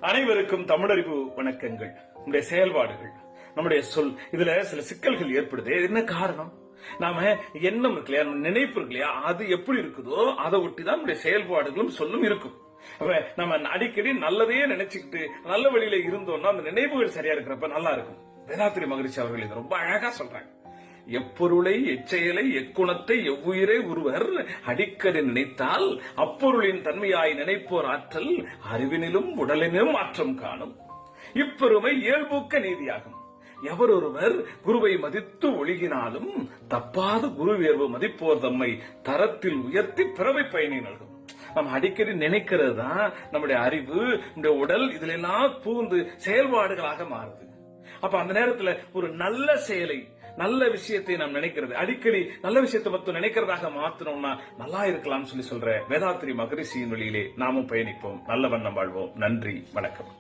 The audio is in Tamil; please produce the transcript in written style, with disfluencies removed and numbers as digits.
அனைவருக்கும் தமிழறிவு வணக்கங்கள். நம்முடைய செயல்பாடுகள், நம்முடைய சொல், இதுல சில சிக்கல்கள் ஏற்படுது. என்ன காரணம்? நாம எண்ணம் இருக்கு இல்லையா, நினைப்பு இருக்கு இல்லையா, அது எப்படி இருக்குதோ அதை ஒட்டிதான் நம்முடைய செயல்பாடுகளும் சொல்லும் இருக்கும். நம்ம அடிக்கடி நல்லதையே நினைச்சுக்கிட்டு நல்ல வழியில இருந்தோம்னா அந்த நினைவுகள் சரியா இருக்கிறப்ப நல்லா இருக்கும். வேதாத்திரி மகரிஷி அவர்கள் இது ரொம்ப அழகா சொல்றாங்க. எப்பொருளை, எச்செயலை, எக்குணத்தை, எவ்வுயிரை ஒருவர் அடிக்கடி நினைத்தால் அப்பொருளின் தன்மையாய் நினைப்போர் ஆற்றல் அறிவினிலும் உடலினும் மாற்றம் காணும். இப்பெருமை இயல்பூக்க நீதியாகும். எவரொருவர் குருவை மதித்து ஒழுகினாலும் தப்பாத குரு உயர்வு மதிப்போர் தம்மை தரத்தில் உயர்த்தி பிறவை பயனை நல்கும். நம்ம அடிக்கடி நினைக்கிறது தான் நம்முடைய அறிவு, நம்முடைய உடல், இதுல எல்லாம் பூந்து செயல்பாடுகளாக மாறுது. அப்ப அந்த நேரத்துல ஒரு நல்ல செயலை, நல்ல விஷயத்தை நாம் நினைக்கிறது, அடிக்கடி நல்ல விஷயத்தை மட்டும் நினைக்கிறதாக மாத்தணும்னா நல்லா இருக்கலாம் சொல்ற வேதாத்திரி மகரிஷியின் வழியிலே நாமும் பயணிப்போம். நல்ல வண்ணம் வாழ்வோம். நன்றி, வணக்கம்.